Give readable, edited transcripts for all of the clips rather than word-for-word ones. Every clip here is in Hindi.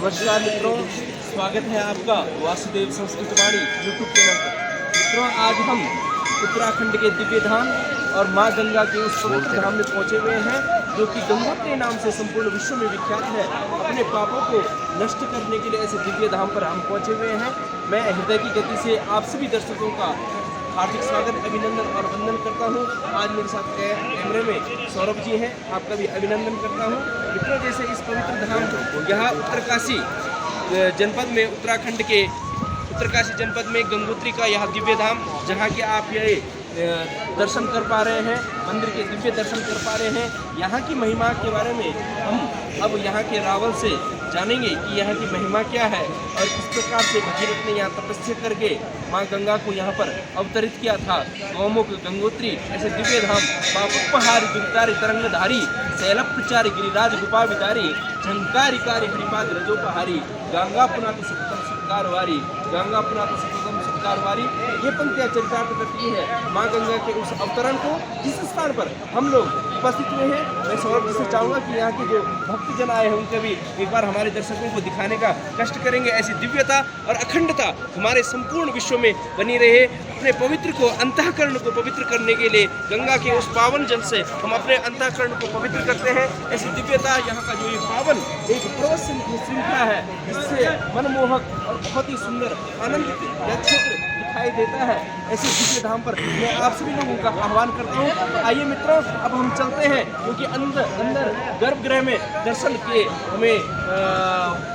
नमस्कार मित्रों, स्वागत है आपका वासुदेव संस्कृत वाणी यूट्यूब चैनल पर। मित्रों, आज हम उत्तराखंड के दिव्य धाम और माँ गंगा के उस पवित्र धाम में पहुँचे हुए हैं जो कि गंगोत्री नाम से संपूर्ण विश्व में विख्यात है। अपने पापों को नष्ट करने के लिए ऐसे दिव्य धाम पर हम पहुँचे हुए हैं। मैं हृदय की गति से आप सभी दर्शकों का हार्दिक स्वागत, अभिनंदन और वंदन करता हूँ। आज मेरे साथ कैमरे में सौरभ जी हैं, आपका भी अभिनंदन करता हूँ। मित्रों, जैसे इस पवित्र धाम यहाँ उत्तरकाशी जनपद में, उत्तराखंड के उत्तरकाशी जनपद में गंगोत्री का यह दिव्य धाम, जहाँ के आप ये दर्शन कर पा रहे हैं, मंदिर के दिव्य दर्शन कर पा रहे हैं। यहाँ की महिमा के बारे में हम अब यहाँ के रावल से जानेंगे कि यहाँ की महिमा क्या है और किस प्रकार से भगीरथ ने यहाँ तपस्या करके माँ गंगा को यहाँ पर अवतरित किया था। गौमुख गंगोत्री ऐसे दिव्य धाम, माँ उपहारी दुर्तारी तरंगधारी, शैलप्रचारी गिरिराज गुपा विदारी, झंकारिकारी हरिपाद रजोपहारी, गंगा पुनात सततम सत्कारवारी, गंगा पुनात सततम सत्कारवारी। ये पंक्तियाँ चरितार्थ करती है माँ गंगा के उस अवतरण को, जिस स्थान पर हम लोग उपस्थित हुए हैं। मैं सौरभ जी से चाहूँगा कि यहाँ के जो भक्तजन आए हैं उनके भी एक बार हमारे दर्शकों को दिखाने का कष्ट करेंगे। ऐसी दिव्यता और अखंडता हमारे संपूर्ण विश्व में बनी रहे। अपने पवित्र को, अंतःकरण को पवित्र करने के लिए गंगा के उस पावन जल से हम अपने अंतःकरण को पवित्र करते हैं। ऐसी दिव्यता, यहाँ का जो ये पावन एक पर्वत श्रृंखला है, जिससे मनमोहक और बहुत ही सुंदर आनंदित यह क्षेत्र दिखाई देता है। ऐसे दिव्य धाम पर मैं आप सभी लोगों का आह्वान करता हूँ। आइए मित्रों, अब हम चलते हैं, क्योंकि अंदर गर्भगृह में दर्शन के हमें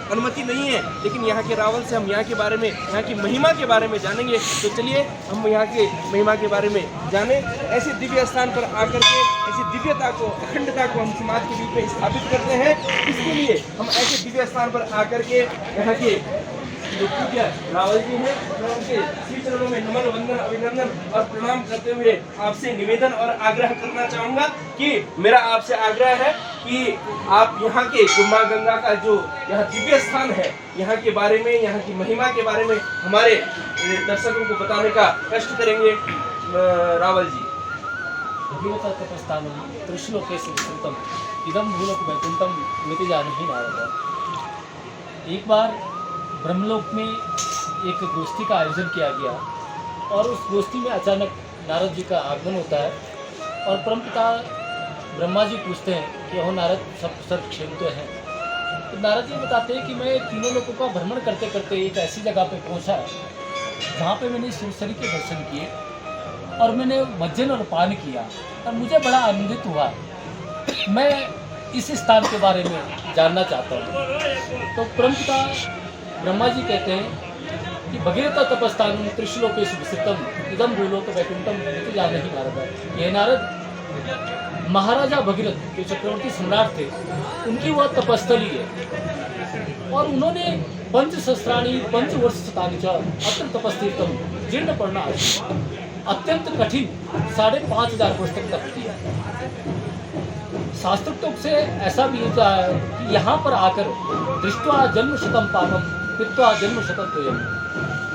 अनुमति नहीं है, लेकिन यहाँ के रावल से हम यहाँ के बारे में, यहाँ की महिमा के बारे में जानेंगे। तो चलिए हम यहाँ के महिमा के बारे में जाने। ऐसे दिव्य स्थान पर आकर के ऐसी दिव्यता को, अखंडता को हम समाज के बीच में स्थापित करते हैं। इसके लिए हम ऐसे दिव्य स्थान पर आकर के यहाँ के जो पूज्य रावल जी हैं, मैं उनके श्री चरणों में नमन, वंदन, अभिनंदन और प्रणाम करते हुए आपसे निवेदन और आग्रह करना चाहूँगा कि मेरा आपसे आग्रह है कि आप यहाँ के जो माँ गंगा का जो यहाँ दिव्य स्थान है, यहाँ के बारे में, यहाँ की महिमा के बारे में हमारे दर्शकों को बताने का कष्ट करेंगे। रावल जी। एक बार ब्रह्मलोक में एक गोष्ठी का आयोजन किया गया और उस गोष्ठी में अचानक नारद जी का आगमन होता है और परमपिता ब्रह्मा जी पूछते हैं कि हो नारद, सब कुशल क्षेम तो है? तो नारद जी बताते हैं कि मैं तीनों लोगों का भ्रमण करते करते एक ऐसी जगह पे पहुंचा जहाँ पे मैंने सुरसरी के दर्शन किए और मैंने भजन और पान किया और मुझे बड़ा आनंदित हुआ। मैं इस स्थान के बारे में जानना चाहता हूँ। तो परमपिता ब्रह्मा जी कहते हैं कि भगीरथ तपस्थान त्रिशलोकेषु विस्तृतम इदम भूलोक वैकुंठम इति जानहि नारद। ये नारद, महाराजा भगीरथ जो चक्रवर्ती सम्राट थे, उनकी वह तपस्थली है और उन्होंने पंचसहस्राणि पंचवर्षशतानि च अत्र तपस्तीर्थम जीर्णपर्णा, अत्यंत कठिन 5,500 वर्ष तक तप किया। शास्त्रोक्तों से ऐसा भी होता है कि यहाँ पर आकर दृष्ट्वा जन्म शतम पापम पित्वा जन्म शतद्वयम्,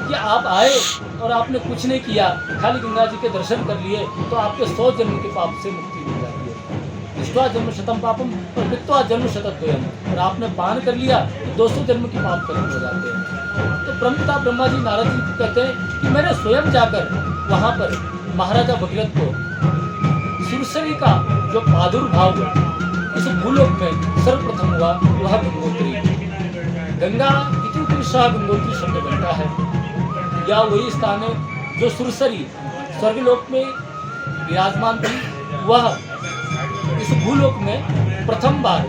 कि आप आए और आपने कुछ नहीं किया, खाली गंगा जी के दर्शन कर लिए तो आपके 100 जन्म के पाप से मुक्ति मिल जाती है। दृष्ट्वा जन्म शतम पापम और पित्वा जन्म शतद्वयम्, और आपने पान कर लिया तो 200 जन्म के पाप खत्म हो जाते हैं। तो ब्रह्मपिता ब्रह्मा जी नारद जी को कहते हैं कि मैंने स्वयं जाकर वहाँ पर महाराजा भगीरथ को सुरसरी का जो प्रादुर्भाव इस भूलोक में सर्वप्रथम हुआ, वह गंगोत्री। गंगा इतिवृषा गंगोत्री शब्द बनता है, या वही स्थान है जो सुरसरी स्वर्गलोक में विराजमान थी, वह इस भूलोक में प्रथम बार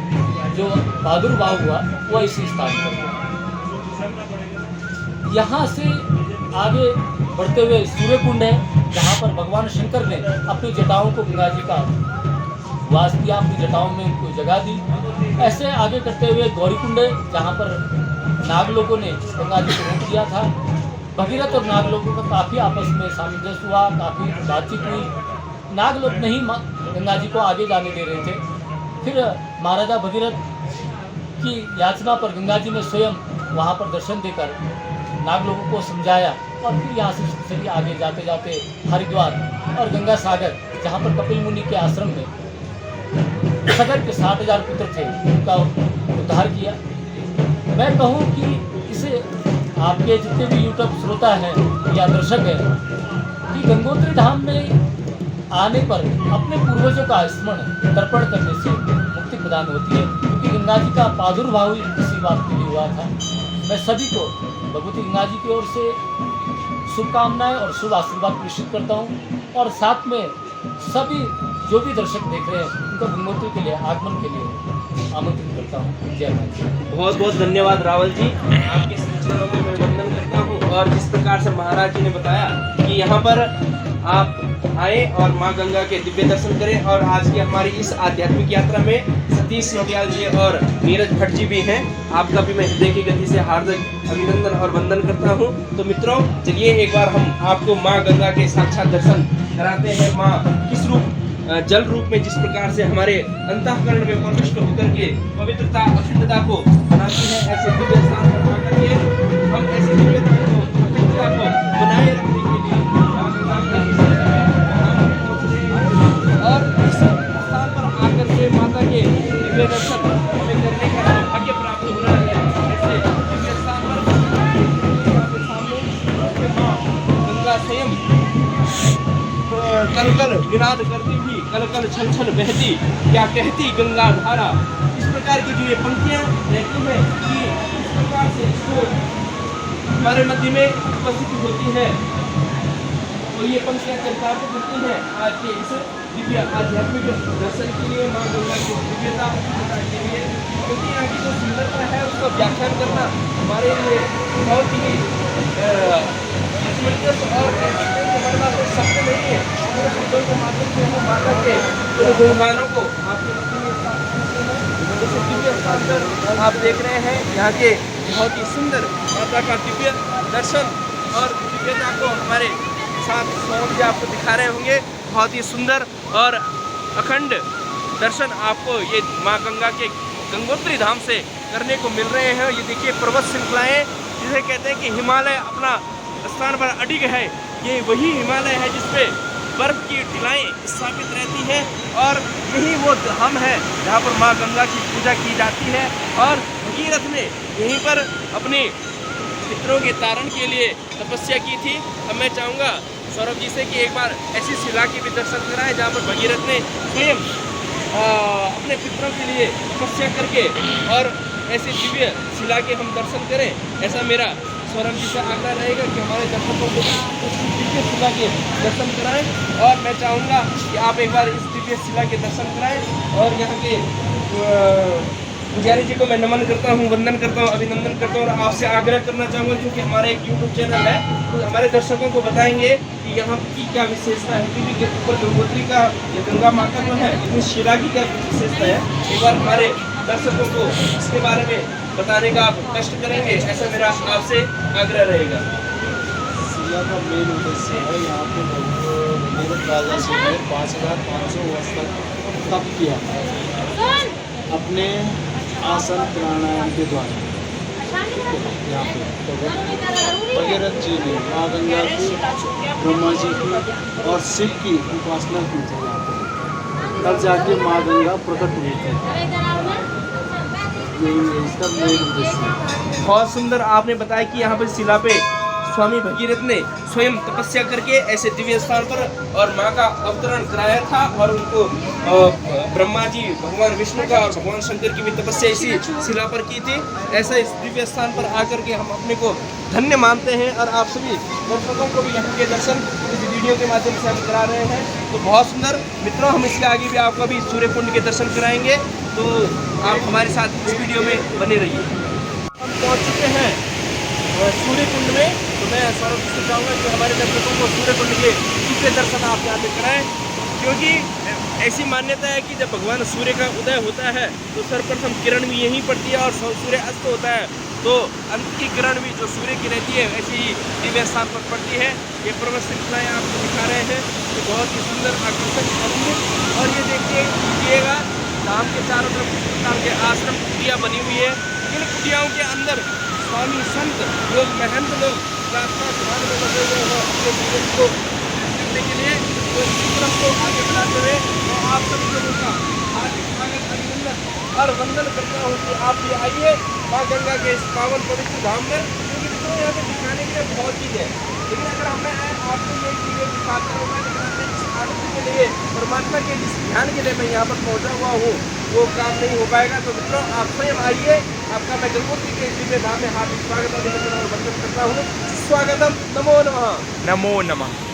जो प्रादुर्भाव हुआ वह इसी स्थान पर हुआ। यहाँ से आगे बढ़ते हुए सूर्य कुंड है, जहाँ पर भगवान शंकर ने अपनी जटाओं को गंगा जी का वास किया, अपनी जटाओं में उनको जगह दी। ऐसे आगे करते हुए गौरी कुंड है, जहाँ पर नाग लोगों ने गंगा जी को रोक दिया था। भगीरथ और नाग लोगों का काफ़ी आपस में सामंजस्य हुआ, काफ़ी बातचीत हुई। नाग लोग नहीं गंगा जी को आगे जाने दे रहे थे। फिर महाराजा भगीरथ की याचना पर गंगा जी ने स्वयं वहाँ पर दर्शन देकर नाग लोगों को समझाया और फिर यहाँ से सभी आगे जाते जाते हरिद्वार और गंगा सागर, जहाँ पर कपिल मुनि के आश्रम में सगर के 60,000 पुत्र थे, उनका उद्धार किया। मैं कहूँ कि इसे आपके जितने भी यूट्यूब श्रोता हैं या दर्शक हैं कि गंगोत्री धाम में आने पर अपने पूर्वजों का स्मरण तर्पण करने से मुक्ति प्रदान होती है, क्योंकि गंगा जी का प्रादुर्भाव ही इसी बात के लिए हुआ था। मैं सभी को भगवती गंगा जी की ओर से शुभकामनाएं और शुभ आशीर्वाद प्रेषित करता हूँ, और साथ में सभी जो भी दर्शक देख रहे हैं उनको गंगोत्री के लिए आगमन के लिए आमंत्रित करता हूँ। जय माता दी। बहुत बहुत धन्यवाद रावल जी, आपके चरणों में मैं वंदन करता हूँ। और जिस प्रकार से महाराज जी ने बताया कि यहाँ पर आप आए और माँ गंगा के दिव्य दर्शन करें, और आज की हमारी इस आध्यात्मिक यात्रा में सतीश सिंधियाल जी और नीरज भट्ट जी भी हैं। आपका भी मैं हृदय की गति से हार्दिक अभिनंदन और वंदन करता हूँ। तो मित्रों, चलिए एक बार हम आपको माँ गंगा के साक्षात दर्शन कराते हैं। माँ किस रूप, जल रूप में जिस प्रकार से हमारे अंतःकरण में प्रविष्ट होकर के पवित्रता अखंडता को बनाती है, ऐसे दिव्य स्थान पर आकर के हम ऐसे दिव्यता को अखंडता को बनाए रखने के लिए माँ गंगा के और इस स्थान पर आकर के माता के दिव्य दर्शन हमें करने का भाग्य प्राप्त हो रहा है। ऐसे दिव्य स्थान पर सामने माँ गंगा स्वयं कल कल विनाद करती हुई, कल कल छल छल बहती, क्या कहती गंगा धारा। इस प्रकार की जो ये पंक्तियां रहती हैं कि इस प्रकार से इसको हमारे मध्य में उपस्थित होती है, और ये पंक्तियां चरितार्थ करती हैं आज के इस दिव्य आध्यात्मिक दर्शन के लिए, माँ गंगा की दिव्यता के लिए। क्योंकि यहाँ की जो सुंदरता है उसका व्याख्यान करना हमारे लिए बहुत ही और हमारे पास कोई शब्द नहीं है। शब्दों के माध्यम से हम माता के गुणगानों को आपके दिव्य स्थान पर आप देख रहे हैं। यहाँ के बहुत ही सुंदर माता का दिव्य दर्शन और दिव्यता को हमारे साथ सौरभ जी आपको दिखा रहे होंगे। बहुत ही सुंदर और अखंड दर्शन आपको ये माँ गंगा के गंगोत्री धाम से करने को मिल रहे हैं। ये देखिए पर्वत श्रृंखलाएँ, जिसे कहते हैं कि हिमालय अपना स्थान पर अडिग है, ये वही हिमालय है जिसपे बर्फ की ढिलाएँ स्थापित रहती है, और यही वो धाम है जहाँ पर माँ गंगा की पूजा की जाती है। और भगीरथ ने यहीं पर अपने पितरों के तारण के लिए तपस्या की थी। अब मैं चाहूँगा सौरभ जी से कि एक बार ऐसी शिला की भी दर्शन कराएं जहाँ पर भगीरथ ने स्वयं अपने पितरों के लिए तपस्या करके और ऐसे दिव्य शिला के हम दर्शन करें। ऐसा मेरा सौरभ जी से आग्रह रहेगा कि हमारे दर्शकों को दिव्य शिला के दर्शन कराएं। और मैं चाहूँगा कि आप एक बार इस दिव्य शिला के दर्शन कराएं। और यहाँ के पुजारी जी को मैं नमन करता हूँ, वंदन करता हूँ, अभिनंदन करता हूँ। और आपसे आग्रह करना चाहूँगा, क्योंकि हमारे एक यूट्यूब चैनल है, तो हमारे दर्शकों को बताएंगे कि यहाँ की क्या विशेषता है, टीवी के ऊपर गंगोत्री का या गंगा माता जो है इतनी शिला की क्या विशेषता है। एक बार हमारे दर्शकों को इसके बारे में बताने का आप कष्ट करेंगे, ऐसा मेरा आपसे आग्रह रहेगा। शिला का मेन उद्देश्य है यहाँ पे भगीरथ राजा से 5500 वर्ष तक तप किया अपने आसन प्राणायाम के द्वारा। यहाँ पे तो भगीरथ जी ने माँ गंगा की, ब्रह्मा जी की और शिव की उपासना की थी यहाँ पे, तब जाके माँ गंगा प्रकट हुई थी। इसका मेन उद्देश्य है। बहुत सुंदर आपने बताया कि यहाँ पर शिला पे स्वामी भगीरथ ने स्वयं तपस्या करके ऐसे दिव्य स्थान पर और माँ का अवतरण कराया था, और उनको ब्रह्मा जी, भगवान विष्णु का और भगवान शंकर की भी तपस्या इसी शिला पर की थी। ऐसा इस दिव्य स्थान पर आकर के हम अपने को धन्य मानते हैं, और आप सभी दर्शकों को भी यहाँ के दर्शन इस वीडियो के माध्यम से हम करा रहे हैं। तो बहुत सुंदर मित्रों, हम इसके आगे भी आपको अभी सूर्य कुंड के दर्शन कराएंगे, तो आप हमारे साथ इस वीडियो में बने रहिए। हम पहुँच चुके हैं सूर्य कुंड में, तो मैं सौरभ से चाहूँगा कि हमारे दर्शकों को सूर्य कुंड के दिव्य दर्शन आप यहाँ पे कराएं, क्योंकि ऐसी मान्यता है कि जब भगवान सूर्य का उदय होता है तो सर्वप्रथम किरण भी यहीं पड़ती है, और सूर्य अस्त होता है तो अंत की किरण भी जो सूर्य की रहती है ऐसी ही दिव्य स्थान पर पड़ती है। ये पर्वत श्रृंखलाएँ आपको दिखा रहे हैं, तो बहुत ही सुंदर आकर्षक अद्भुत। और ये देखिएगा धाम के चारों तरफ किस प्रकार के आश्रम कुटिया बनी हुई है। इन कुटियाओं के अंदर स्वामी संत लोग, महंत लोग प्रार्थना ध्यान में लगे हुए हैं अपने जीवन को करने के लिए। तो इस तरफ को आगे बढ़ाते हुए तो आप सभी लोगों का हार्दिक स्वागत, अभिनंदन और वंदन करता हूँ कि आप भी आइए माँ गंगा के इस पावन पवित्र धाम में, क्योंकि मित्रों यहाँ पे दिखाने के लिए बहुत चीज़ है, लेकिन अगर हमें आपको ये चीज़ें दिखाता हूँ, लेकिन अपने जिस आनंद के लिए, परमात्मा के जिस ध्यान के लिए मैं यहाँ पर पहुँचा हुआ हूँ, वो काम नहीं हो पाएगा। तो मित्रों आप स्वयं आइए, आपका मैं गंगोत्री के दिव्य धाम में हार्दिक स्वागत और वंदन करता हूँ। स्वागतम, नमो नमः। नमो नमः।